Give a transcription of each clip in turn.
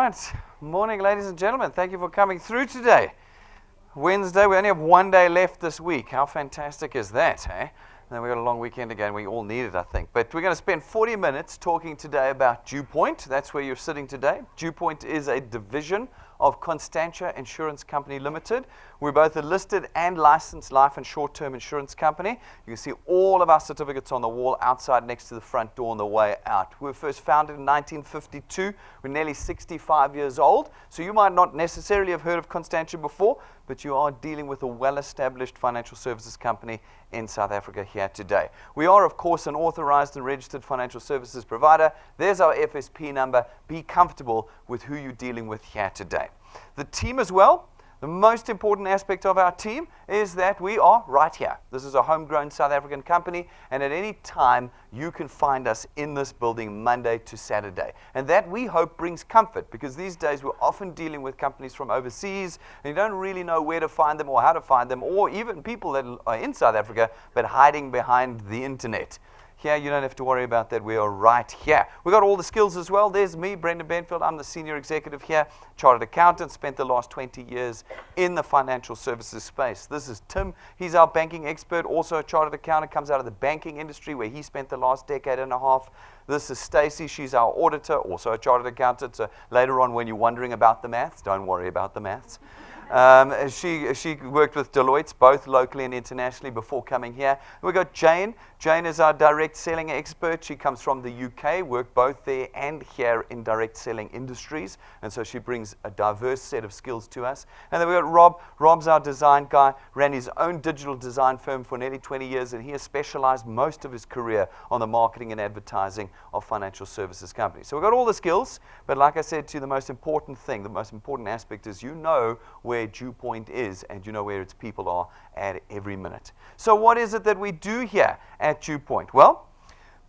Right. Morning, ladies and gentlemen. Thank you for coming through today. Wednesday, we only have one day left this week. How fantastic is that, eh? And then we've got a long weekend again. We all need it, I think. But we're going to spend 40 minutes talking today about DuePoint. That's where you're sitting today. DuePoint is a division of Constantia Insurance Company Limited. We're both a listed and licensed life and short-term insurance company. You can see all of our certificates on the wall outside next to the front door on the way out. We were first founded in 1952. We're nearly 65 years old. So you might not necessarily have heard of Constantia before, but you are dealing with a well-established financial services company in South Africa here today. We are, of course, an authorized and registered financial services provider. There's our FSP number. Be comfortable with who you're dealing with here today. The team as well. The most important aspect of our team is that we are right here. This is a homegrown South African company, and at any time you can find us in this building Monday to Saturday. And that, we hope, brings comfort, because these days we're often dealing with companies from overseas and you don't really know where to find them or how to find them, or even people that are in South Africa but hiding behind the internet. Here, you don't have to worry about that. We are right here. We've got all the skills as well. There's me, Brendan Benfield. I'm the senior executive here, chartered accountant, spent the last 20 years in the financial services space. This is Tim. He's our banking expert, also a chartered accountant, comes out of the banking industry where he spent the last decade and a half. This is Stacy. She's our auditor, also a chartered accountant. So later on, when you're wondering about the maths, don't worry about the maths. She worked with Deloitte, both locally and internationally, before coming here. We've got Jane. Jane is our direct selling expert. She comes from the UK, worked both there and here in direct selling industries, and so she brings a diverse set of skills to us. And then we've got Rob. Rob's our design guy, ran his own digital design firm for nearly 20 years, and he has specialized most of his career on the marketing and advertising of financial services companies. So we've got all the skills, but like I said to you, the most important thing, the most important aspect is you know where DuePoint is, and you know where its people are at every minute. So what is it that we do here at DuePoint? Well,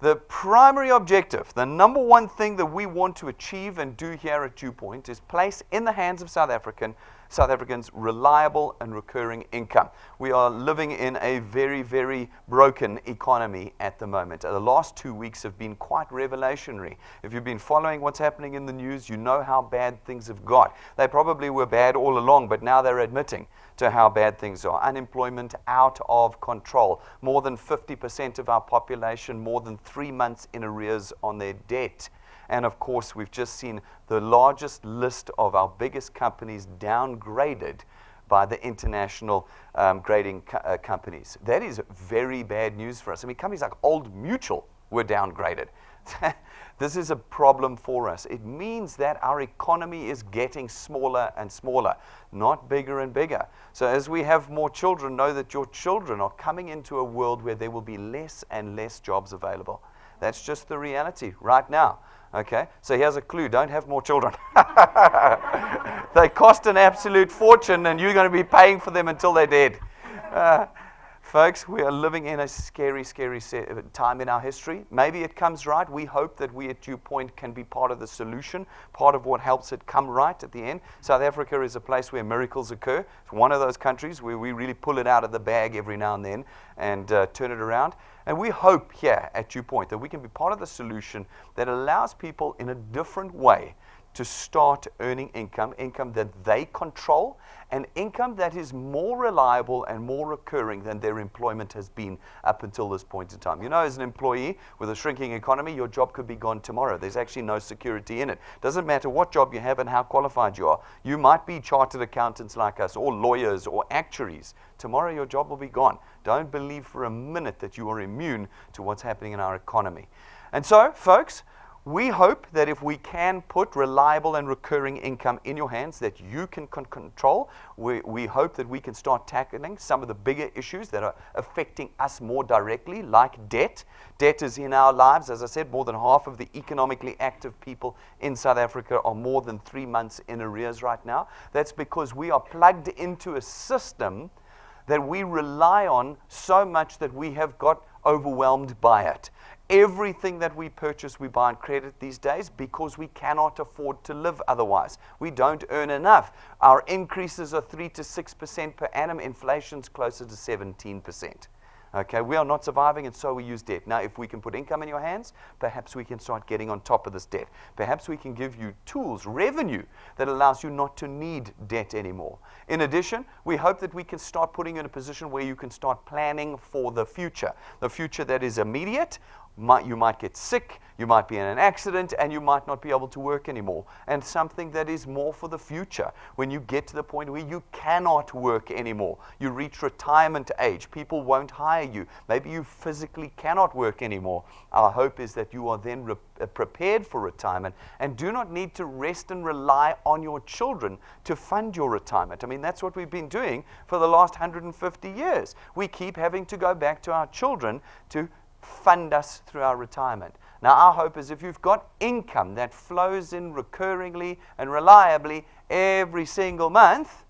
the primary objective, the number one thing that we want to achieve and do here at DuePoint, is place in the hands of South Africans reliable and recurring income. We are living in a very, very broken economy at the moment. The last 2 weeks have been quite revelationary. If you've been following what's happening in the news, you know how bad things have got. They probably were bad all along, but now they're admitting to how bad things are. Unemployment out of control. More than 50% of our population, more than 3 months in arrears on their debt. And of course, we've just seen the largest list of our biggest companies downgraded by the international grading companies. That is very bad news for us. I mean, companies like Old Mutual were downgraded. This is a problem for us. It means that our economy is getting smaller and smaller, not bigger and bigger. So as we have more children, know that your children are coming into a world where there will be less and less jobs available. That's just the reality right now. Okay, so here's a clue. Don't have more children. They cost an absolute fortune, and you're going to be paying for them until they're dead. Folks, we are living in a scary, scary time in our history. Maybe it comes right. We hope that we at DuePoint can be part of the solution, part of what helps it come right at the end. South Africa is a place where miracles occur. It's one of those countries where we really pull it out of the bag every now and then and turn it around. And we hope here at DuePoint that we can be part of the solution that allows people in a different way to start earning income that they control, and income that is more reliable and more recurring than their employment has been up until this point in time. You know, as an employee with a shrinking economy, your job could be gone tomorrow. There's actually no security in it. Doesn't matter what job you have and how qualified you are. You might be chartered accountants like us, or lawyers, or actuaries. Tomorrow your job will be gone. Don't believe for a minute that you are immune to what's happening in our economy. And so, folks, we hope that if we can put reliable and recurring income in your hands that you can control, we hope that we can start tackling some of the bigger issues that are affecting us more directly, like debt. Debt is in our lives. As I said, more than half of the economically active people in South Africa are more than 3 months in arrears right now. That's because we are plugged into a system that we rely on so much that we have got overwhelmed by it. Everything that we purchase, we buy on credit these days because we cannot afford to live otherwise. We don't earn enough. Our increases are 3 to 6% per annum. Inflation's closer to 17%. Okay, we are not surviving, and so we use debt. Now, if we can put income in your hands, perhaps we can start getting on top of this debt. Perhaps we can give you tools, revenue, that allows you not to need debt anymore. In addition, we hope that we can start putting you in a position where you can start planning for the future that is immediate. You might get sick, you might be in an accident, and you might not be able to work anymore. And something that is more for the future, when you get to the point where you cannot work anymore, you reach retirement age, people won't hire you, maybe you physically cannot work anymore. Our hope is that you are then prepared for retirement and do not need to rest and rely on your children to fund your retirement. I mean, that's what we've been doing for the last 150 years. We keep having to go back to our children to fund us through our retirement. Now, our hope is if you've got income that flows in recurringly and reliably every single month,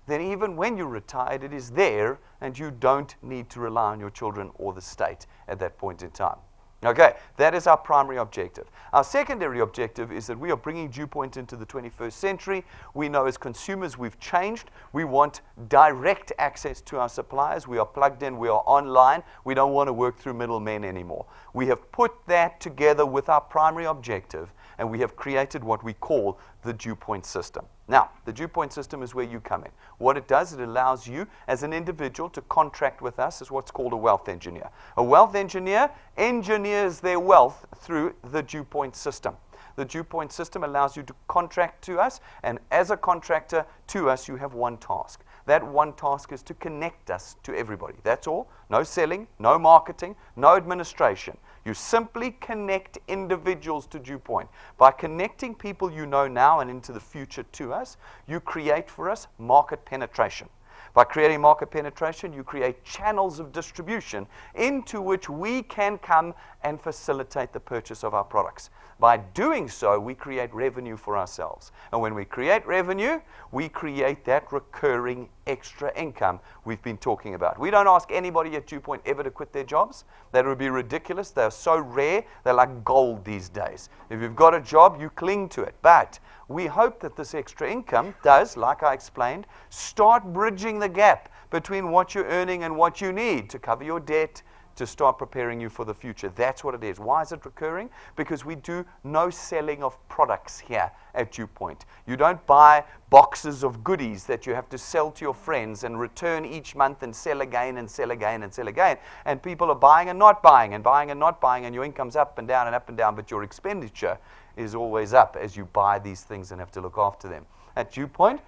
then even when you're retired, it is there, and you don't need to rely on your children or the state at that point in time. Okay, that is our primary objective. Our secondary objective is that we are bringing DuePoint into the 21st century. We know as consumers we've changed. We want direct access to our suppliers. We are plugged in. We are online. We don't want to work through middlemen anymore. We have put that together with our primary objective, and we have created what we call the DuePoint system. Now, the DuePoint system is where you come in. What it does, it allows you as an individual to contract with us as what's called a wealth engineer. A wealth engineer engineers their wealth through the DuePoint system. The DuePoint system allows you to contract to us, and as a contractor to us, you have one task. That one task is to connect us to everybody. That's all. No selling, no marketing, no administration. You simply connect individuals to DuePoint. By connecting people you know now and into the future to us, you create for us market penetration. By creating market penetration, you create channels of distribution into which we can come and facilitate the purchase of our products. By doing so, we create revenue for ourselves. And when we create revenue, we create that recurring extra income we've been talking about. We don't ask anybody at DuePoint ever to quit their jobs. That would be ridiculous. They're so rare. They're like gold these days. If you've got a job, you cling to it. But we hope that this extra income does, like I explained, start bridging the gap between what you're earning and what you need to cover your debt, to start preparing you for the future. That's what it is. Why is it recurring? Because we do no selling of products here at DuePoint. You don't buy boxes of goodies that you have to sell to your friends and return each month and sell again and sell again and sell again. And people are buying and not buying and buying and not buying, and your income's up and down, but your expenditure is always up as you buy these things and have to look after them. At DuePoint,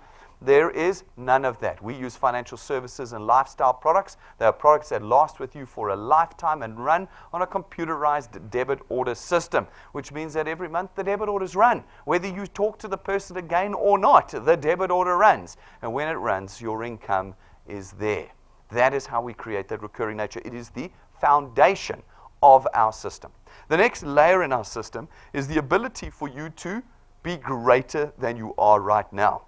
there is none of that. We use financial services and lifestyle products. They are products that last with you for a lifetime and run on a computerized debit order system, which means that every month the debit orders run. Whether you talk to the person again or not, the debit order runs. And when it runs, your income is there. That is how we create that recurring nature. It is the foundation of our system. The next layer in our system is the ability for you to be greater than you are right now.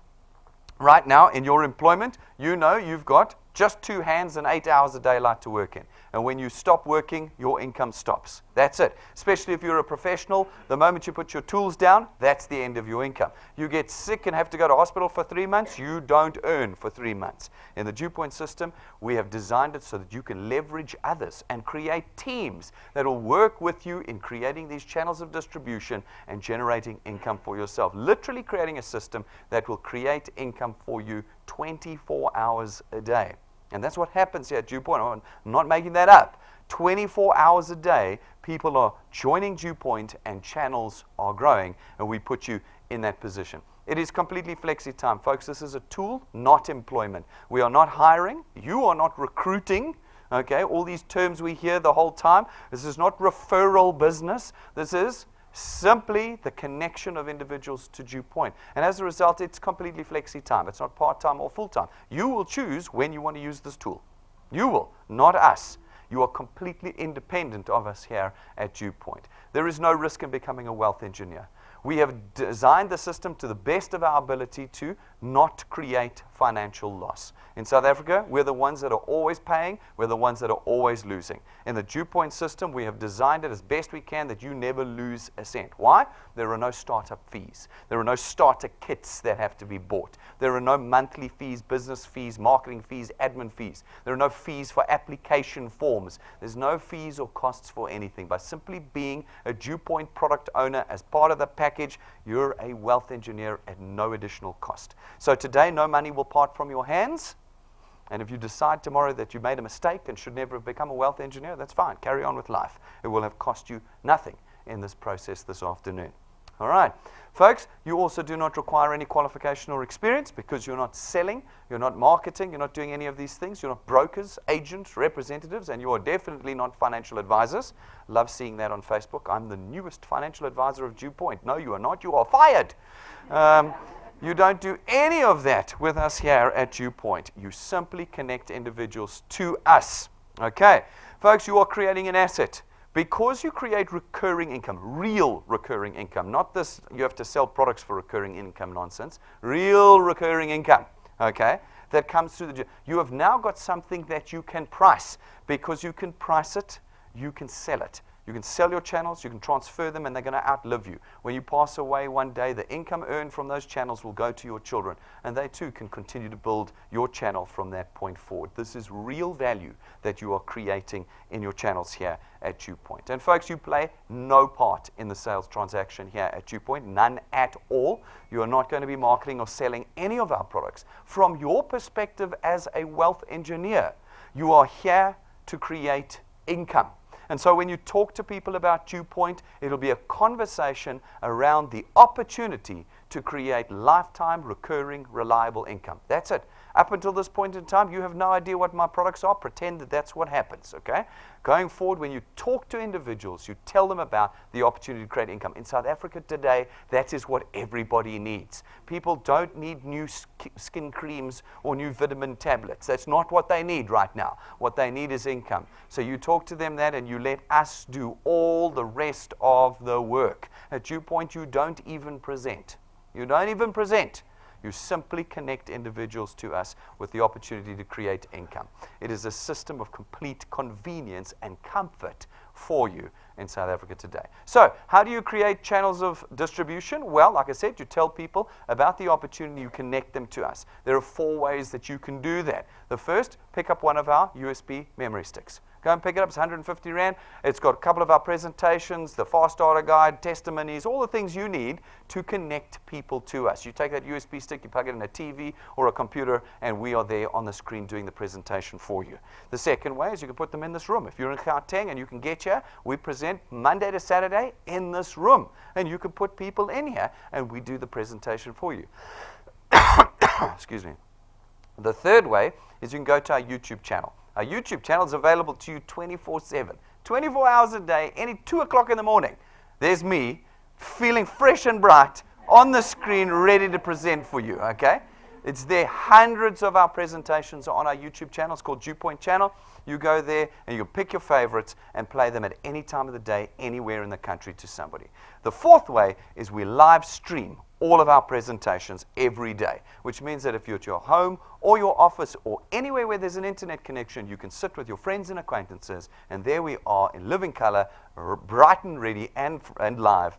Right now, in your employment, you know you've got just 2 hands and 8 hours a day like to work in. And when you stop working, your income stops. That's it. Especially if you're a professional, the moment you put your tools down, that's the end of your income. You get sick and have to go to hospital for 3 months, you don't earn for 3 months. In the DuePoint system, we have designed it so that you can leverage others and create teams that will work with you in creating these channels of distribution and generating income for yourself. Literally creating a system that will create income for you 24 hours a day. And that's what happens here at DuePoint. I'm not making that up. 24 hours a day, people are joining DuePoint and channels are growing, and we put you in that position. It is completely flexi time, folks. This is a tool, not employment. We are not hiring. You are not recruiting. Okay, all these terms we hear the whole time. This is not referral business. This is simply the connection of individuals to DuePoint. And as a result, it's completely flexi time. It's not part-time or full-time. You will choose when you want to use this tool. You will, not us. You are completely independent of us here at DuePoint. There is no risk in becoming a wealth engineer. We have designed the system to the best of our ability to not create financial loss. In South Africa, we're the ones that are always paying. We're the ones that are always losing. In the DuePoint system, we have designed it as best we can that you never lose a cent. Why? There are no startup fees. There are no starter kits that have to be bought. There are no monthly fees, business fees, marketing fees, admin fees. There are no fees for application forms. There's no fees or costs for anything. By simply being a DuePoint product owner as part of the package, you're a wealth engineer at no additional cost. So today, no money will part from your hands. And if you decide tomorrow that you made a mistake and should never have become a wealth engineer, that's fine. Carry on with life. It will have cost you nothing in this process this afternoon. All right. Folks, you also do not require any qualification or experience because you're not selling, you're not marketing, you're not doing any of these things. You're not brokers, agents, representatives, and you are definitely not financial advisors. Love seeing that on Facebook. I'm the newest financial advisor of DuePoint. No, you are not. You are fired. You don't do any of that with us here at DuePoint. You simply connect individuals to us. Okay. Folks, you are creating an asset. Because you create recurring income, real recurring income, not this you have to sell products for recurring income nonsense, real recurring income, okay, that comes through you have now got something that you can price. Because you can price it, you can sell it. You can sell your channels, you can transfer them, and they're going to outlive you. When you pass away one day, the income earned from those channels will go to your children, and they too can continue to build your channel from that point forward. This is real value that you are creating in your channels here at DuePoint. And folks, you play no part in the sales transaction here at DuePoint, none at all. You are not going to be marketing or selling any of our products. From your perspective as a wealth engineer, you are here to create income. And so when you talk to people about DuePoint, it'll be a conversation around the opportunity to create lifetime, recurring, reliable income. That's it. Up until this point in time, you have no idea what my products are. Pretend that that's what happens, okay? Going forward, when you talk to individuals, you tell them about the opportunity to create income. In South Africa today, that is what everybody needs. People don't need new skin creams or new vitamin tablets. That's not what they need right now. What they need is income. So you talk to them that and you let us do all the rest of the work. At DuePoint, you don't even present. You don't even present. You simply connect individuals to us with the opportunity to create income. It is a system of complete convenience and comfort for you in South Africa today. So, how do you create channels of distribution? Well, like I said, you tell people about the opportunity, you connect them to us. There are 4 ways that you can do that. The first, pick up one of our USB memory sticks. Go and pick it up. It's 150 Rand. It's got a couple of our presentations, the Fast Starter Guide, testimonies, all the things you need to connect people to us. You take that USB stick, you plug it in a TV or a computer, and we are there on the screen doing the presentation for you. The second way is you can put them in this room. If you're in Gauteng and you can get here, we present Monday to Saturday in this room. And you can put people in here, and we do the presentation for you. Excuse me. The third way is you can go to our YouTube channel. Our YouTube channel is available to you 24/7, 24 hours a day, any 2 o'clock in the morning. There's me, feeling fresh and bright, on the screen, ready to present for you, okay? It's there. Hundreds of our presentations are on our YouTube channel. It's called DuePoint channel. You go there and you pick your favorites and play them at any time of the day, anywhere in the country to somebody. The fourth way is we live stream all of our presentations every day, which means that if you're at your home or your office or anywhere where there's an internet connection, you can sit with your friends and acquaintances, and there we are in living color, bright and ready and live,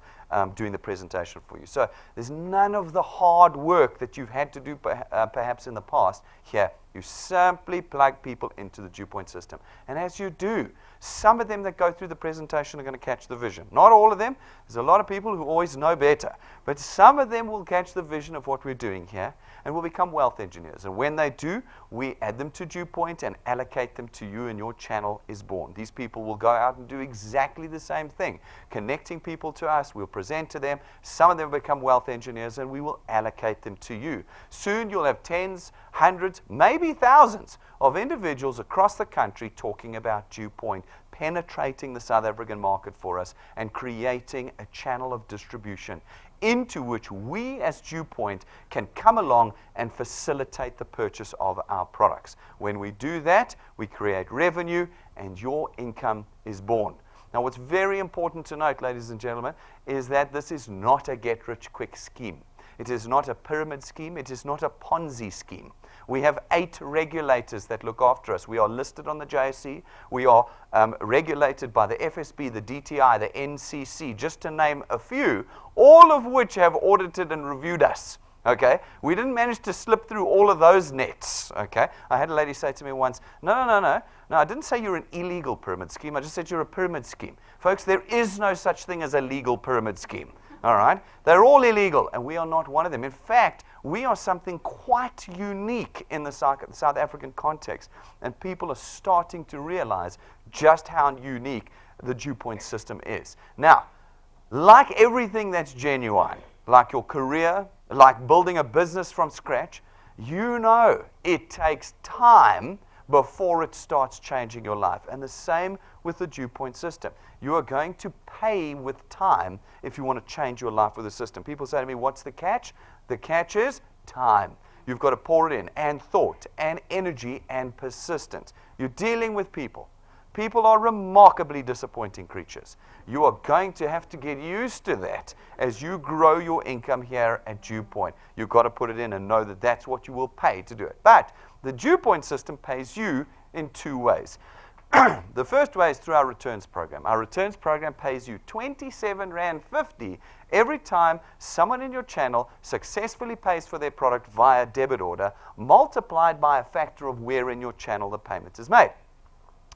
doing the presentation for you. So there's none of the hard work that you've had to do perhaps in the past here. You simply plug people into the DuePoint system. And as you do, some of them that go through the presentation are going to catch the vision. Not all of them. There's a lot of people who always know better. But some of them will catch the vision of what we're doing here and will become wealth engineers. And when they do, we add them to DuePoint and allocate them to you, and your channel is born. These people will go out and do exactly the same thing. Connecting people to us, we'll present to them. Some of them will become wealth engineers, and we will allocate them to you. Soon you'll have tens, hundreds, maybe thousands of individuals across the country talking about DuePoint, penetrating the South African market for us and creating a channel of distribution into which we as DuePoint can come along and facilitate the purchase of our products. When we do that, we create revenue and your income is born. Now, what's very important to note, ladies and gentlemen, is that this is not a get-rich-quick scheme. It is not a pyramid scheme. It is not a Ponzi scheme. We have 8 regulators that look after us. We are listed on the JSE. We are regulated by the FSB, the DTI, the NCC, just to name a few, all of which have audited and reviewed us. Okay, we didn't manage to slip through all of those nets. Okay, I had a lady say to me once, no, I didn't say you're an illegal pyramid scheme. I just said you're a pyramid scheme. Folks, there is no such thing as a legal pyramid scheme. All right, they're all illegal, and we are not one of them. In fact, we are something quite unique in the South African context, and people are starting to realize just how unique the DuePoint system is. Now, like everything that's genuine, like your career, like building a business from scratch, you know it takes time before it starts changing your life. And the same with the DuePoint system. You are going to pay with time if you want to change your life with the system. People say to me, what's the catch? The catch is time. You've got to pour it in, and thought, and energy, and persistence. You're dealing with people. People are remarkably disappointing creatures. You are going to have to get used to that as you grow your income here at DuePoint. You've got to put it in and know that that's what you will pay to do it. But the DuePoint system pays you in 2 ways. The first way is through our returns program. Our returns program pays you R27.50 every time someone in your channel successfully pays for their product via debit order, multiplied by a factor of where in your channel the payment is made.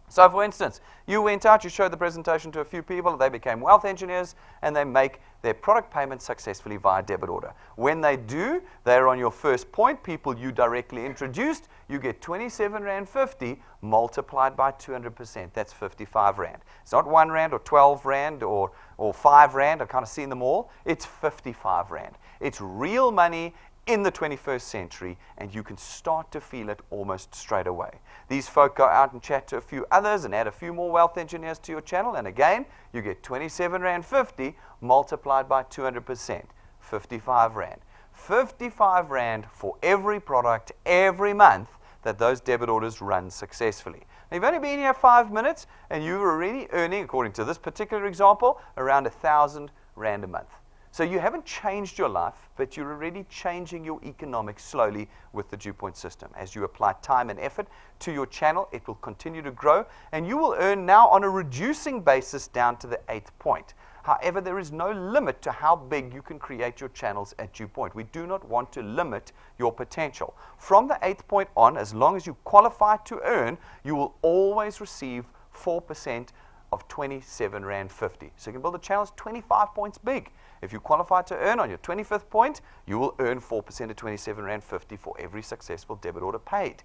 So, for instance, you went out, you showed the presentation to a few people, they became wealth engineers, and they make their product payments successfully via debit order. When they do, they're on your first point, people you directly introduced, you get R27.50 multiplied by 200%. That's 55 Rand. It's not 1 Rand or 12 Rand or 5 Rand. I've kind of seen them all. It's 55 Rand. It's real money in the 21st century, and you can start to feel it almost straight away. These folk go out and chat to a few others and add a few more wealth engineers to your channel, and again, you get R27.50 multiplied by 200%, 55 Rand. 55 Rand for every product every month that those debit orders run successfully. Now, you've only been here 5 minutes, and you're already earning, according to this particular example, around 1,000 Rand a month. So you haven't changed your life, but you're already changing your economics slowly with the DuePoint system. As you apply time and effort to your channel, it will continue to grow, and you will earn now on a reducing basis down to the 8th point. However, there is no limit to how big you can create your channels at DuePoint. We do not want to limit your potential. From the 8th point on, as long as you qualify to earn, you will always receive 4% of R27.50. So you can build a channel that's 25 points big. If you qualify to earn on your 25th point, you will earn 4% of R27.50 for every successful debit order paid.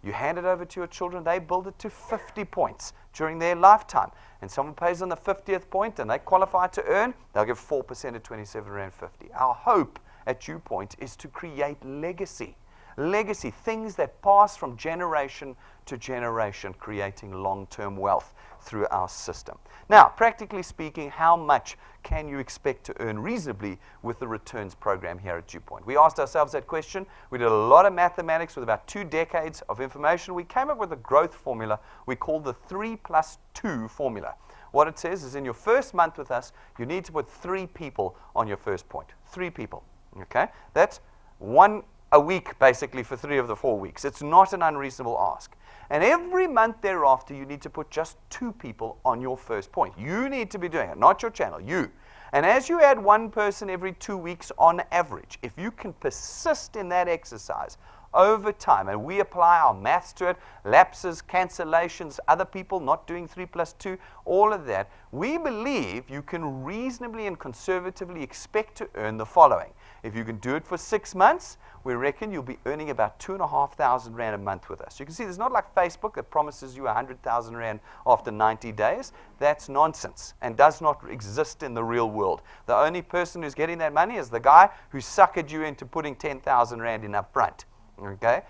You hand it over to your children, they build it to 50 points during their lifetime. And someone pays on the 50th point and they qualify to earn, they'll give 4% of R27.50. Our hope at DuePoint is to create legacy. Legacy, things that pass from generation to generation, creating long-term wealth through our system. Now, practically speaking, how much can you expect to earn reasonably with the returns program here at DuePoint? We asked ourselves that question. We did a lot of mathematics with about 2 decades of information. We came up with a growth formula we call the 3+2 formula. What it says is in your first month with us, you need to put 3 people on your first point. 3 people. Okay? That's 1 a week, basically, for 3 of the 4 weeks. It's not an unreasonable ask. And every month thereafter, you need to put just 2 people on your first point. You need to be doing it, not your channel, you. And as you add 1 person every 2 weeks on average, if you can persist in that exercise over time, and we apply our maths to it, lapses, cancellations, other people not doing 3+2, all of that, we believe you can reasonably and conservatively expect to earn the following. If you can do it for 6 months, we reckon you'll be earning about 2,500 Rand a month with us. You can see there's not like Facebook that promises you 100,000 Rand after 90 days. That's nonsense and does not exist in the real world. The only person who's getting that money is the guy who suckered you into putting 10,000 Rand in up front. Okay?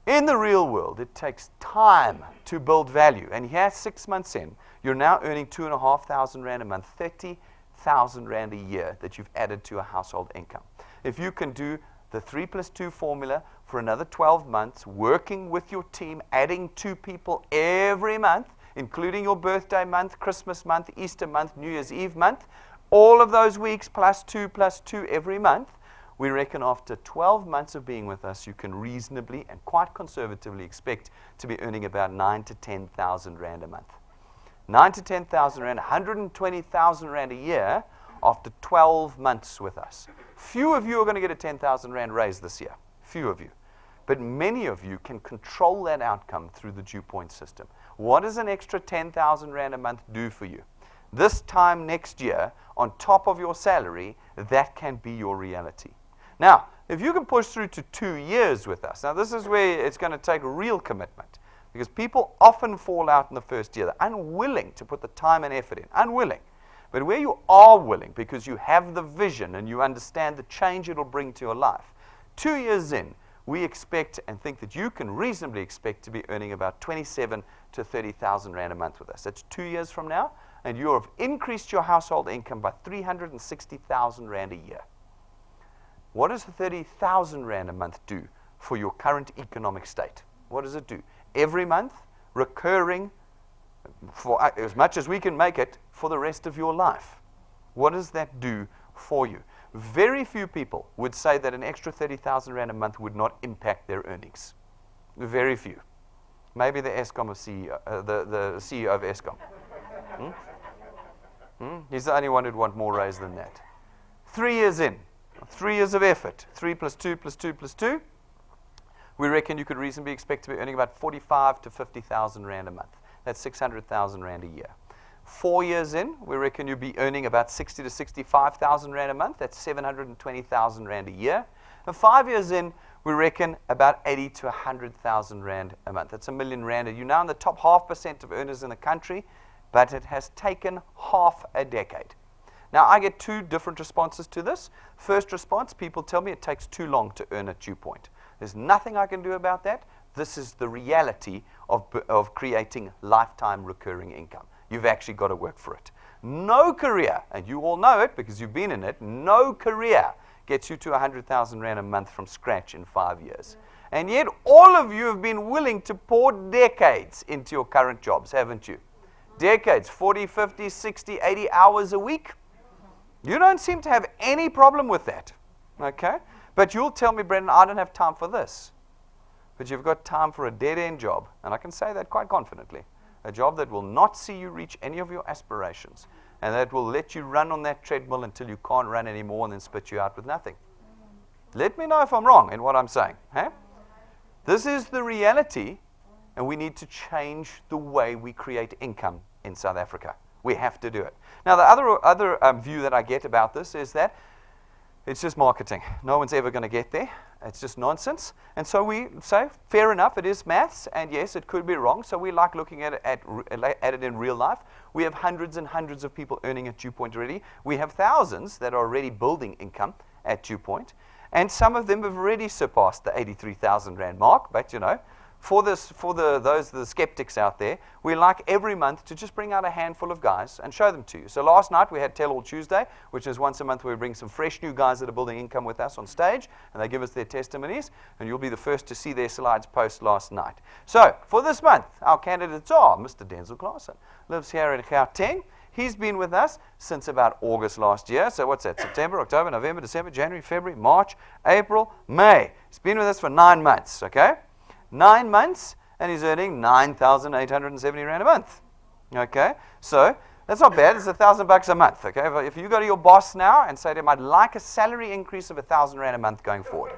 In the real world, it takes time to build value. And here, 6 months in, you're now earning 2,500 Rand a month, 30,000 Rand a year that you've added to a household income. If you can do the 3+2 formula for another 12 months, working with your team, adding 2 people every month, including your birthday month, Christmas month, Easter month, New Year's Eve month, all of those weeks plus two every month, we reckon after 12 months of being with us, you can reasonably and quite conservatively expect to be earning about 9,000 to 10,000 Rand a month. 9,000 to 10,000 Rand, 120,000 Rand a year after 12 months with us. Few of you are going to get a 10,000 Rand raise this year. Few of you. But many of you can control that outcome through the DuePoint system. What does an extra 10,000 Rand a month do for you? This time next year, on top of your salary, that can be your reality. Now, if you can push through to 2 years with us, now this is where it's going to take real commitment, because people often fall out in the first year. They're unwilling to put the time and effort in, unwilling. But where you are willing, because you have the vision and you understand the change it'll bring to your life, 2 years in, we expect and think that you can reasonably expect to be earning about 27 to 30,000 Rand a month with us. That's 2 years from now, and you have increased your household income by 360,000 Rand a year. What does 30,000 Rand a month do for your current economic state? What does it do? Every month, recurring, for as much as we can make it, for the rest of your life. What does that do for you? Very few people would say that an extra 30,000 Rand a month would not impact their earnings. Very few. Maybe the Eskom of CEO, the CEO of Eskom. He's the only one who'd want more raise than that. 3 years in, 3 years of effort, 3 plus 2 plus 2 plus 2, we reckon you could reasonably expect to be earning about 45 to 50,000 Rand a month. That's 600,000 Rand a year. 4 years in, we reckon you'll be earning about 60 to 65,000 Rand a month. That's 720,000 Rand a year. And 5 years in, we reckon about 80 to 100,000 Rand a month. That's R1 million. You're now in the top 0.5% of earners in the country, but it has taken half a decade. Now, I get two different responses to this. First response, people tell me it takes too long to earn at DuePoint. There's nothing I can do about that. This is the reality of creating lifetime recurring income. You've actually got to work for it. No career, and you all know it because you've been in it, no career gets you to 100,000 Rand a month from scratch in 5 years. And yet all of you have been willing to pour decades into your current jobs, haven't you? Decades, 40, 50, 60, 80 hours a week. You don't seem to have any problem with that, okay? But you'll tell me, Brendan, I don't have time for this. But you've got time for a dead-end job, and I can say that quite confidently. A job that will not see you reach any of your aspirations, and that will let you run on that treadmill until you can't run anymore and then spit you out with nothing. Let me know if I'm wrong in what I'm saying. Hey? This is the reality, and we need to change the way we create income in South Africa. We have to do it. Now, the other view that I get about this is that it's just marketing. No one's ever going to get there. It's just nonsense. And so we say, fair enough, it is maths, and yes, it could be wrong. So we like looking at it in real life. We have hundreds and hundreds of people earning at DuePoint already. We have thousands that are already building income at DuePoint. And some of them have already surpassed the 83,000 Rand mark. But, you know, for the skeptics out there, we like every month to just bring out a handful of guys and show them to you. So last night we had Tell All Tuesday, which is once a month where we bring some fresh new guys that are building income with us on stage, and they give us their testimonies, and you'll be the first to see their slides post last night. So for this month, our candidates are Mr. Denzel Claassen, lives here in Gauteng. He's been with us since about August last year. So what's that? September, October, November, December, January, February, March, April, May. He's been with us for 9 months, okay? 9 months, and he's earning 9,870 Rand a month. Okay, so that's not bad. It's $1,000 a month. Okay, if you go to your boss now and say to him, "I'd like a salary increase of 1,000 Rand a month going forward."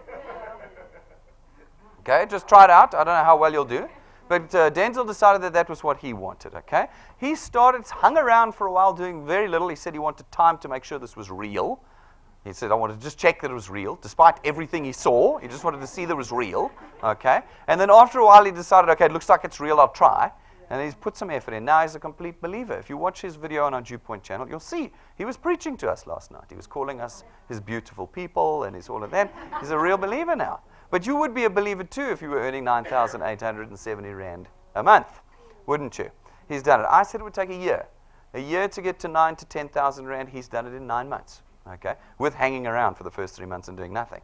Okay, just try it out. I don't know how well you'll do, but Denzel decided that that was what he wanted. Okay, he hung around for a while doing very little. He said he wanted time to make sure this was real. He said, I wanted to just check that it was real. Despite everything he saw, he just wanted to see that it was real. Okay? And then after a while, he decided, okay, it looks like it's real, I'll try. And he's put some effort in. Now he's a complete believer. If you watch his video on our DuePoint channel, you'll see he was preaching to us last night. He was calling us his beautiful people and all of that. He's a real believer now. But you would be a believer too if you were earning 9,870 Rand a month, wouldn't you? He's done it. I said it would take a year. A year to get to 9,000 to 10,000 Rand. He's done it in 9 months. Okay, with hanging around for the first 3 months and doing nothing.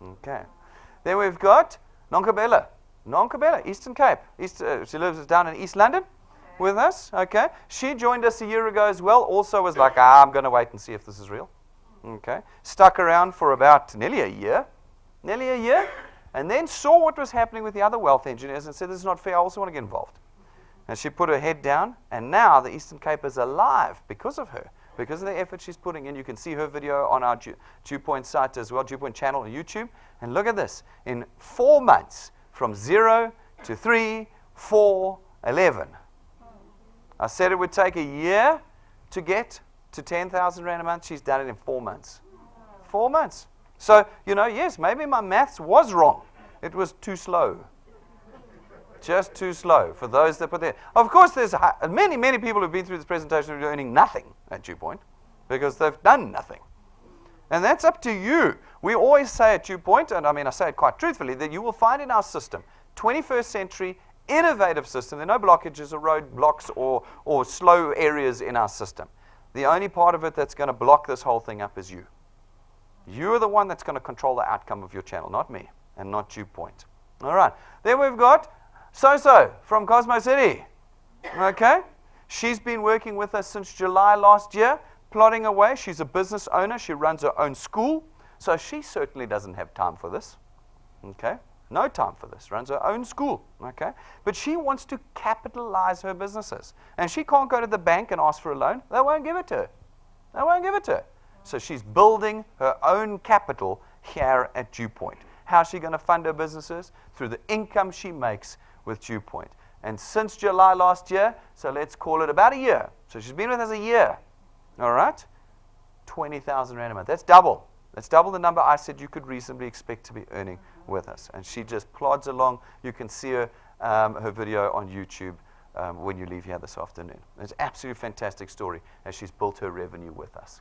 Okay, then we've got Nonkabela, Eastern Cape. She lives down in East London. with us. Okay. She joined us a year ago as well. Also was like, I'm going to wait and see if this is real. Okay. Stuck around for about nearly a year, and then saw what was happening with the other wealth engineers and said, this is not fair. I also want to get involved. And she put her head down, and now the Eastern Cape is alive because of her, because of the effort she's putting in. You can see her video on our DuePoint site as well, DuePoint channel on YouTube. And look at this. In 4 months, from 0 to 3, 4, 11. I said it would take a year to get to 10,000 Rand a month. She's done it in 4 months. 4 months. So, yes, maybe my maths was wrong. It was too slow. Just too slow for those that put there. Of course, there's many, many people who've been through this presentation who are earning nothing at DuePoint because they've done nothing. And that's up to you. We always say at DuePoint, and I say it quite truthfully, that you will find in our system, 21st century, innovative system. There are no blockages or roadblocks or slow areas in our system. The only part of it that's going to block this whole thing up is you. You are the one that's going to control the outcome of your channel, not me and not DuePoint. All right. Then we've got So from Cosmo City. Okay. She's been working with us since July last year, plodding away. She's a business owner. She runs her own school. So she certainly doesn't have time for this. Okay. No time for this. Runs her own school. Okay. But she wants to capitalize her businesses. And she can't go to the bank and ask for a loan. They won't give it to her. They won't give it to her. So she's building her own capital here at DuePoint. How's she going to fund her businesses? Through the income she makes with DuePoint. And since July last year, so let's call it about a year. So she's been with us a year. All right? 20,000 Rand a month. That's double. That's double the number I said you could reasonably expect to be earning with us. And she just plods along. You can see her video on YouTube when you leave here this afternoon. It's an absolutely fantastic story as she's built her revenue with us.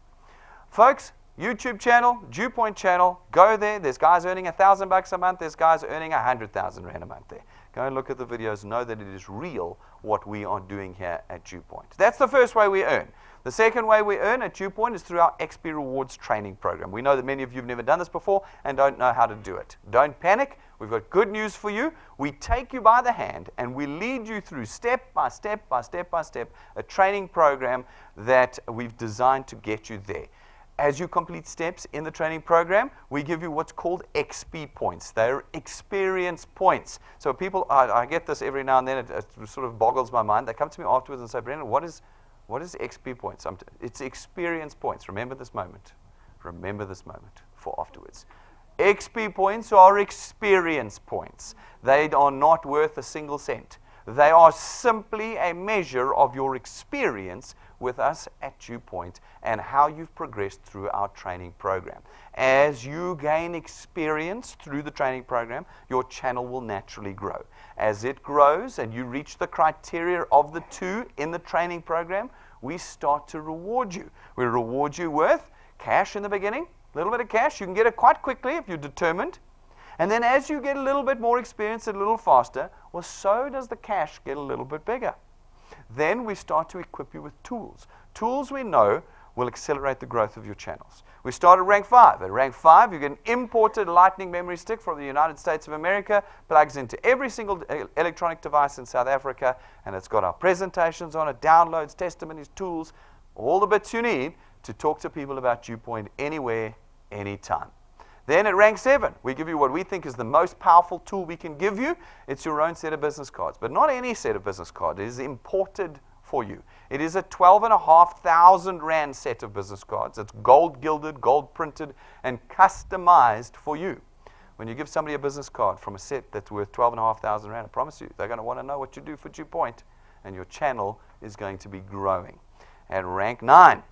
Folks, YouTube channel, DuePoint channel, go there. There's guys earning $1,000 a month. There's guys earning 100,000 Rand a month there. Go and look at the videos. Know that it is real what we are doing here at DuePoint. That's the first way we earn. The second way we earn at DuePoint is through our XP Rewards training program. We know that many of you have never done this before and don't know how to do it. Don't panic. We've got good news for you. We take you by the hand and we lead you through step by step, a training program that we've designed to get you there. As you complete steps in the training program, we give you what's called XP points. They're experience points. So people, I get this every now and then, it sort of boggles my mind. They come to me afterwards and say, Brendan, what is XP points? It's experience points. Remember this moment. Remember this moment for afterwards. XP points are experience points. They are not worth a single cent. They are simply a measure of your experience with us at DuePoint and how you've progressed through our training program. As you gain experience through the training program, your channel will naturally grow. As it grows and you reach the criteria of the 2 in the training program, we start to reward you. We reward you with cash in the beginning, a little bit of cash. You can get it quite quickly if you're determined. And then as you get a little bit more experience and a little faster, well, so does the cash get a little bit bigger. Then we start to equip you with tools. Tools we know will accelerate the growth of your channels. We start at rank 5. At rank 5, you get an imported Lightning memory stick from the United States of America, plugs into every single electronic device in South Africa, and it's got our presentations on it, downloads, testimonies, tools, all the bits you need to talk to people about DuePoint anywhere, anytime. Then at rank 7, we give you what we think is the most powerful tool we can give you. It's your own set of business cards, but not any set of business cards. It is imported for you. It is a 12,500 Rand set of business cards. It's gold gilded, gold printed, and customized for you. When you give somebody a business card from a set that's worth 12,500 Rand, I promise you, they're going to want to know what you do for DuePoint, and your channel is going to be growing. At rank 9,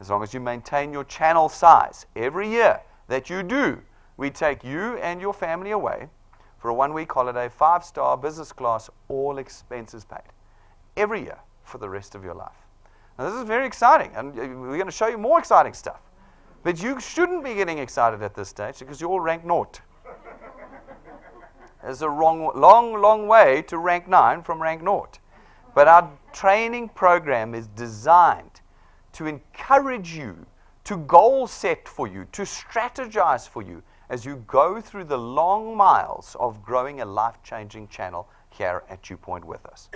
as long as you maintain your channel size, every year that you do, we take you and your family away for a 1-week holiday, 5-star business class, all expenses paid, every year for the rest of your life. Now, this is very exciting, and we're going to show you more exciting stuff. But you shouldn't be getting excited at this stage because you're all rank 0. There's a long way to rank 9 from rank 0. But our training program is designed to encourage you, to goal set for you, to strategize for you as you go through the long miles of growing a life-changing channel here at DuePoint with us.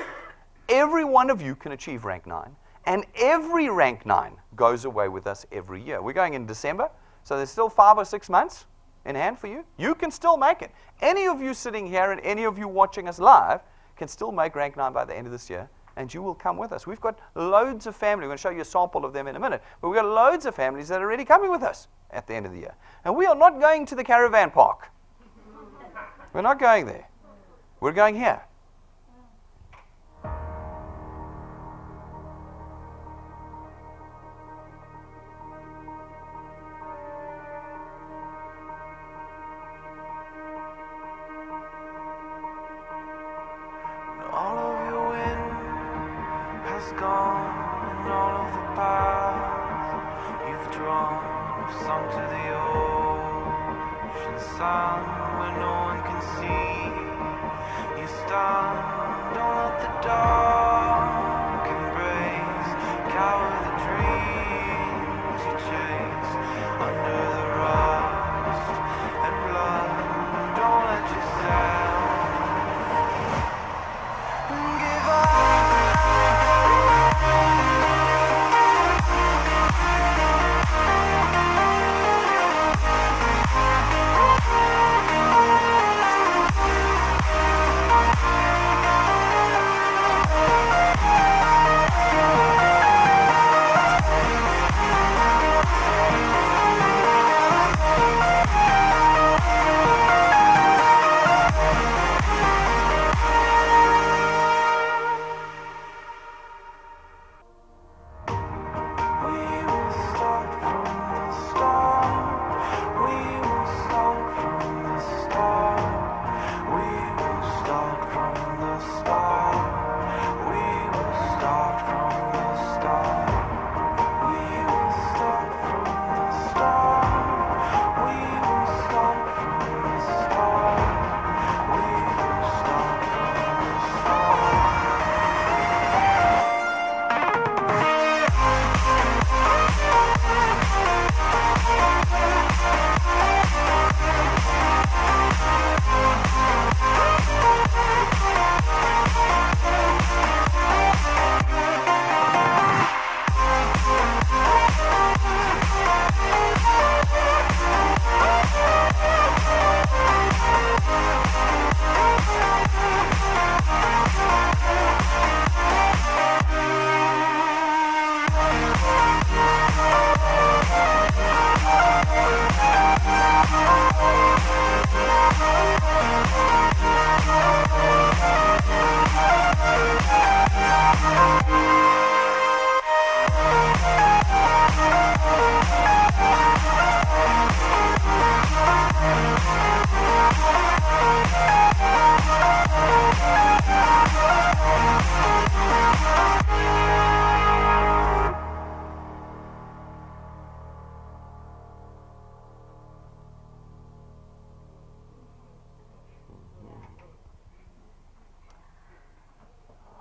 every one of you can achieve rank 9, and every rank 9 goes away with us every year. We're going in December, so there's still 5 or 6 months in hand for you. You can still make it. Any of you sitting here and any of you watching us live can still make rank 9 by the end of this year, and you will come with us. We've got loads of family. We're going to show you a sample of them in a minute, but we've got loads of families that are already coming with us at the end of the year. And we are not going to the caravan park. We're not going there. We're going here. All of your wind has gone, and all of the paths you've drawn have sunk to the ocean sun where no one can see. You stand, don't let the dark embrace, cower the dreams you chase under the rust and blood. Don't let yourself give up.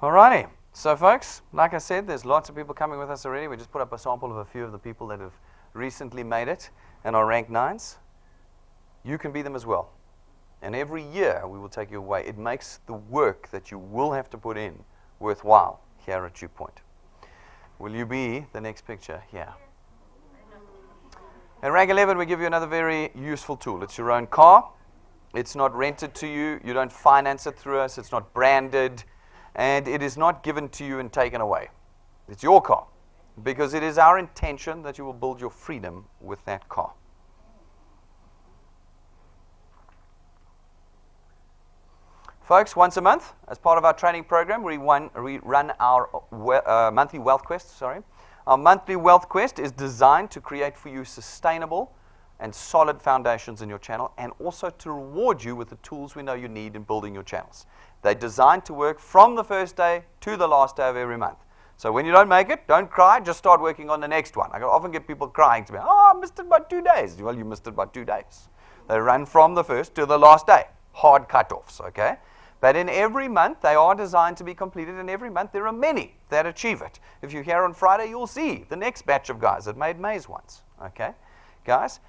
Alrighty, so folks, like I said, there's lots of people coming with us already. We just put up a sample of a few of the people that have recently made it and are rank 9s. You can be them as well. And every year we will take you away. It makes the work that you will have to put in worthwhile here at DuePoint. Will you be the next picture here? At rank 11, we give you another very useful tool. It's your own car. It's not rented to you. You don't finance it through us. It's not branded. And it is not given to you and taken away. It's your car, because it is our intention that you will build your freedom with that car. Folks, once a month, as part of our training program, we run our monthly wealth quest. Our monthly wealth quest is designed to create for you sustainable and solid foundations in your channel, and also to reward you with the tools we know you need in building your channels. They're designed to work from the first day to the last day of every month. So when you don't make it, don't cry, just start working on the next one. I often get people crying to me, I missed it by 2 days. Well, you missed it by 2 days. They run from the first to the last day. Hard cutoffs, okay? But in every month, they are designed to be completed, and every month there are many that achieve it. If you're here on Friday, you'll see the next batch of guys that made May's ones, okay? Guys,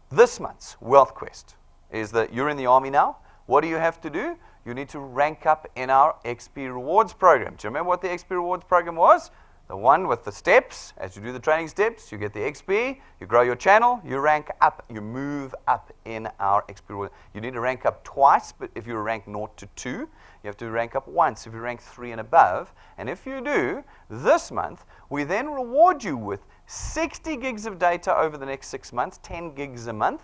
this month's Wealth Quest is that you're in the army now. What do you have to do? you need to rank up in our XP Rewards program. Do you remember what the XP Rewards program was? The one with the steps. As you do the training steps, you get the XP, you grow your channel, you rank up, you move up in our XP Rewards. You need to rank up twice, but if you rank 0 to 2, you have to rank up once if you rank 3 and above. And if you do, this month, we then reward you with 60 gigs of data over the next 6 months, 10 gigs a month,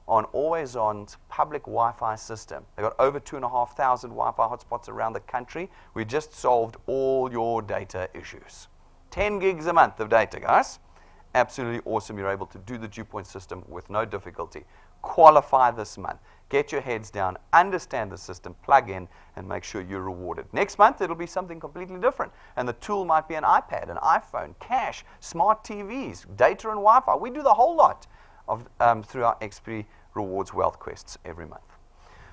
on Always-On's public Wi-Fi system. They've got over 2,500 Wi-Fi hotspots around the country. We just solved all your data issues. 10 gigs a month of data, guys. Absolutely awesome. You're able to do the DuePoint system with no difficulty. Qualify this month. Get your heads down, understand the system, plug in, and make sure you're rewarded. Next month, it'll be something completely different. And the tool might be an iPad, an iPhone, cash, smart TVs, data and Wi-Fi. We do the whole lot of, through our XP Rewards Wealth Quests every month.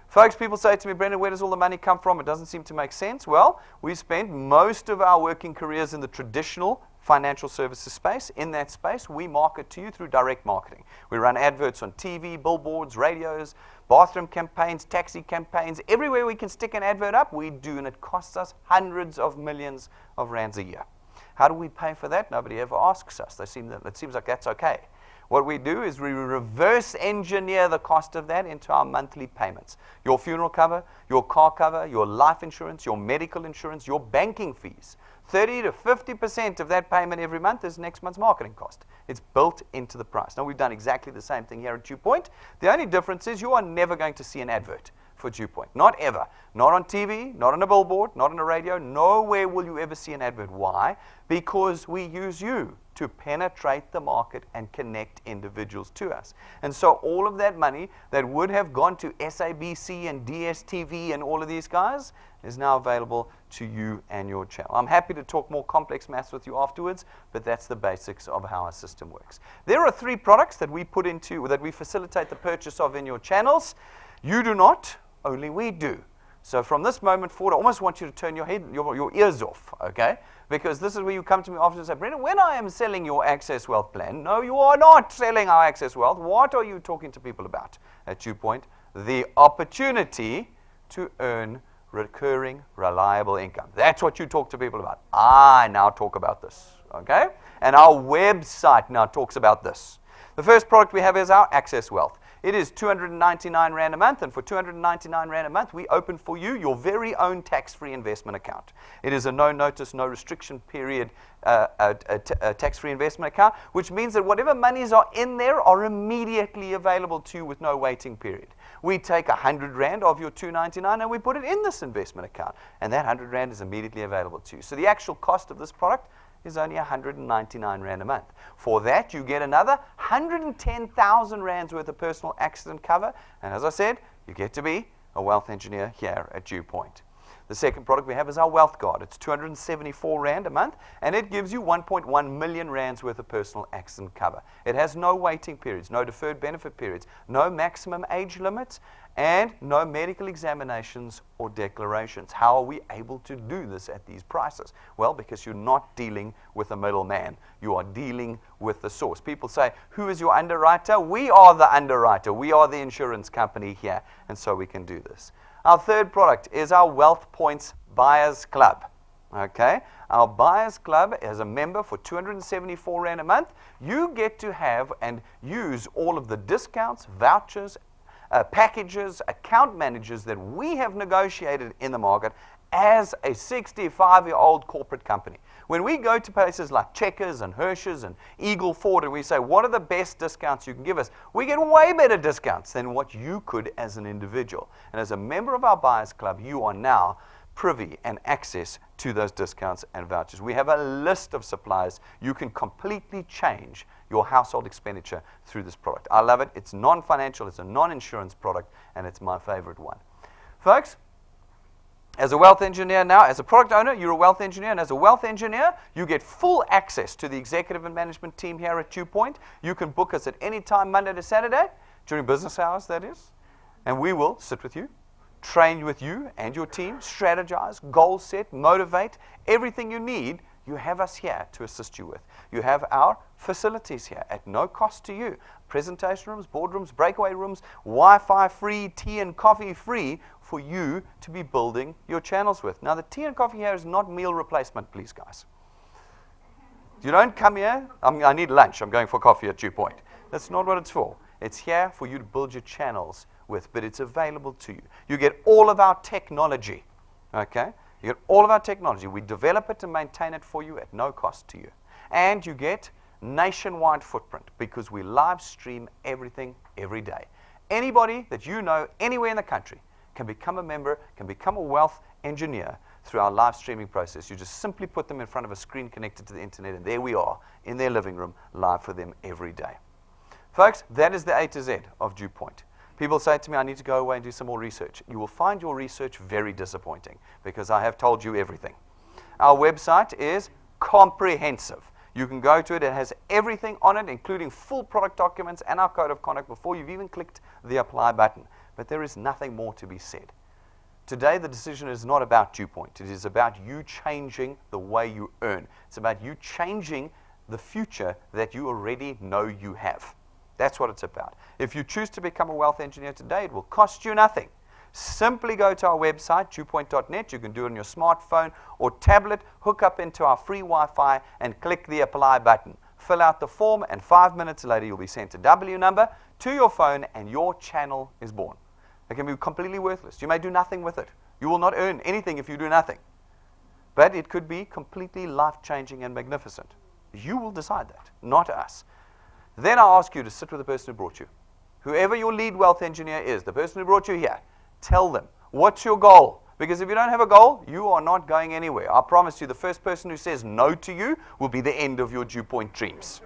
Folks, people say to me, Brendan, where does all the money come from? It doesn't seem to make sense. Well, we spent most of our working careers in the traditional financial services space. In that space, we market to you through direct marketing. We run adverts on TV, billboards, radios, bathroom campaigns, taxi campaigns. Everywhere we can stick an advert up, we do, and it costs us hundreds of millions of rands a year. How do we pay for that? Nobody ever asks us. It seems like that's okay. What we do is we reverse engineer the cost of that into our monthly payments. Your funeral cover, your car cover, your life insurance, your medical insurance, your banking fees. 30 to 50% of that payment every month is next month's marketing cost. It's built into the price. Now, we've done exactly the same thing here at DuePoint. The only difference is you are never going to see an advert for DuePoint. Not ever. Not on TV, not on a billboard, not on a radio. Nowhere will you ever see an advert. Why? Because we use you to penetrate the market and connect individuals to us. And so all of that money that would have gone to SABC and DSTV and all of these guys is now available to you and your channel. I'm happy to talk more complex maths with you afterwards, but that's the basics of how our system works. There are 3 products that we put into, that we facilitate the purchase of in your channels. You do not, only we do. So from this moment forward, I almost want you to turn your head, your ears off, okay? Because this is where you come to me often and say, Brendan, when I am selling your Access Wealth plan, no, you are not selling our Access Wealth. What are you talking to people about at DuePoint? The opportunity to earn recurring, reliable income. That's what you talk to people about. I now talk about this, okay? And our website now talks about this. The first product we have is our Access Wealth. It is 299 Rand a month, and for 299 Rand a month, we open for you your very own tax-free investment account. It is a no-notice, no-restriction period tax-free investment account, which means that whatever monies are in there are immediately available to you with no waiting period. We take 100 Rand of your 299 and we put it in this investment account, and that 100 Rand is immediately available to you. So the actual cost of this product is only 199 Rand a month. For that, you get another 110,000 Rands worth of personal accident cover. And as I said, you get to be a wealth engineer here at DuePoint. The second product we have is our Wealth Guard. It's 274 Rand a month, and it gives you 1.1 million Rands worth of personal accident cover. It has no waiting periods, no deferred benefit periods, no maximum age limits, and no medical examinations or declarations. How are we able to do this at these prices? Well, because you're not dealing with a middleman. You are dealing with the source. People say, who is your underwriter? We are the underwriter. We are the insurance company here, and so we can do this. Our third product is our Wealth Points Buyers Club. Okay, our Buyers Club, as a member for 274 Rand a month, you get to have and use all of the discounts, vouchers, packages, account managers that we have negotiated in the market as a 65-year-old corporate company. When we go to places like Checkers and Hershey's and Eagle Ford and we say, what are the best discounts you can give us? We get way better discounts than what you could as an individual. And as a member of our Buyers Club, you are now privy and access to those discounts and vouchers. We have a list of suppliers. You can completely change your household expenditure through this product. I love it. It's non-financial, it's a non-insurance product, and it's my favorite one. Folks, as a wealth engineer now, as a product owner, you're a wealth engineer, and as a wealth engineer, you get full access to the executive and management team here at DuePoint. You can book us at any time, Monday to Saturday, during business hours, that is, and we will sit with you, train with you and your team, strategize, goal set, motivate, everything you need you have us here to assist you with. You have our facilities here at no cost to you. Presentation rooms, boardrooms, breakaway rooms, Wi-Fi free, tea and coffee free for you to be building your channels with. Now, the tea and coffee here is not meal replacement, please, guys. You don't come here, I need lunch, I'm going for coffee at DuePoint. That's not what it's for. It's here for you to build your channels with, but it's available to you. You get all of our technology, okay? You get all of our technology. We develop it and maintain it for you at no cost to you. And you get nationwide footprint because we live stream everything every day. Anybody that you know anywhere in the country can become a member, can become a wealth engineer through our live streaming process. You just simply put them in front of a screen connected to the internet, and there we are in their living room, live for them every day. Folks, that is the A to Z of DuePoint. People say to me, I need to go away and do some more research. You will find your research very disappointing because I have told you everything. Our website is comprehensive. You can go to it. It has everything on it, including full product documents and our code of conduct before you've even clicked the apply button. But there is nothing more to be said. Today, the decision is not about DuePoint. It is about you changing the way you earn. It's about you changing the future that you already know you have. That's what it's about. If you choose to become a wealth engineer today, it will cost you nothing. Simply go to our website, DuePoint.net. You can do it on your smartphone or tablet, hook up into our free Wi-Fi, and click the apply button. Fill out the form, and 5 minutes later, you'll be sent a W number to your phone, and your channel is born. It can be completely worthless. You may do nothing with it. You will not earn anything if you do nothing. But it could be completely life-changing and magnificent. You will decide that, not us. Then I ask you to sit with the person who brought you. Whoever your lead wealth engineer is, the person who brought you here, tell them, what's your goal? Because if you don't have a goal, you are not going anywhere. I promise you, the first person who says no to you will be the end of your DuePoint dreams.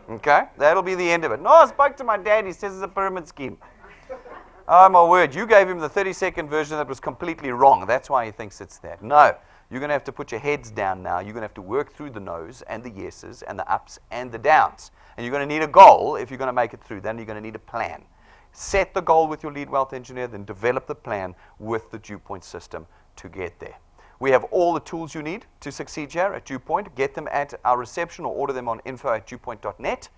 Okay? That'll be the end of it. No, I spoke to my dad. He says it's a pyramid scheme. Oh, my word. You gave him the 30-second version that was completely wrong. That's why he thinks it's that. No. You're going to have to put your heads down now. You're going to have to work through the no's and the yeses and the ups and the downs. And you're going to need a goal if you're going to make it through. Then you're going to need a plan. Set the goal with your lead wealth engineer, then develop the plan with the DuePoint system to get there. We have all the tools you need to succeed here at DuePoint. Get them at our reception or order them on info@DuePoint.net.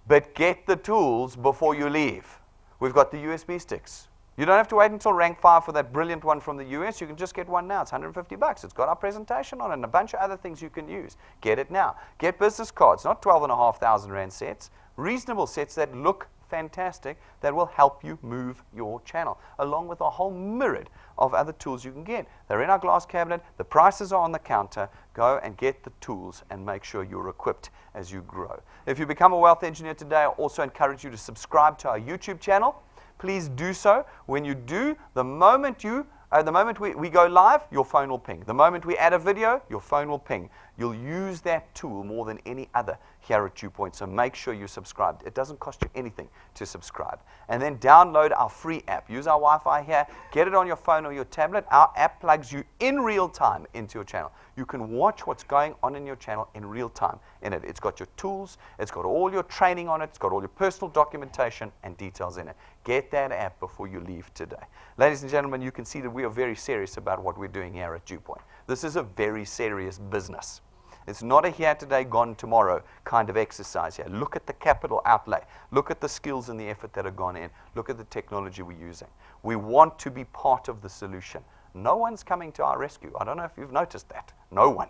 But get the tools before you leave. We've got the USB sticks. You don't have to wait until rank 5 for that brilliant one from the US. You can just get one now. It's $150. It's got our presentation on it and a bunch of other things you can use. Get it now. Get business cards, not 12,500 Rand sets. Reasonable sets that look fantastic, that will help you move your channel, along with a whole myriad of other tools you can get. They're in our glass cabinet. The prices are on the counter. Go and get the tools and make sure you're equipped as you grow. If you become a wealth engineer today, I also encourage you to subscribe to our YouTube channel. Please do so. When you do, the moment we go live, your phone will ping. The moment we add a video, your phone will ping. You'll use that tool more than any other here at DuePoint, so make sure you're subscribed. It doesn't cost you anything to subscribe. And then download our free app. Use our Wi-Fi here. Get it on your phone or your tablet. Our app plugs you in real time into your channel. You can watch what's going on in your channel in real time in it. It's got your tools. It's got all your training on it. It's got all your personal documentation and details in it. Get that app before you leave today. Ladies and gentlemen, you can see that we are very serious about what we're doing here at DuePoint. This is a very serious business. It's not a here today, gone tomorrow kind of exercise here. Look at the capital outlay. Look at the skills and the effort that have gone in. Look at the technology we're using. We want to be part of the solution. No one's coming to our rescue. I don't know if you've noticed that. No one.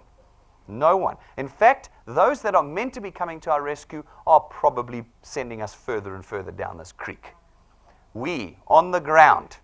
No one. In fact, those that are meant to be coming to our rescue are probably sending us further and further down this creek. We, on the ground,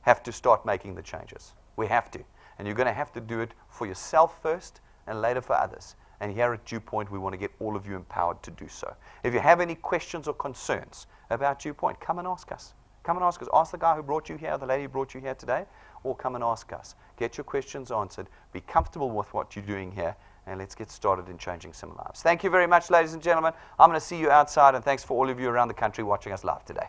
have to start making the changes. We have to. And you're going to have to do it for yourself first and later for others. And here at DuePoint, we want to get all of you empowered to do so. If you have any questions or concerns about DuePoint, come and ask us. Come and ask us. Ask the guy who brought you here, the lady who brought you here today, or come and ask us. Get your questions answered. Be comfortable with what you're doing here, and let's get started in changing some lives. Thank you very much, ladies and gentlemen. I'm going to see you outside, and thanks for all of you around the country watching us live today.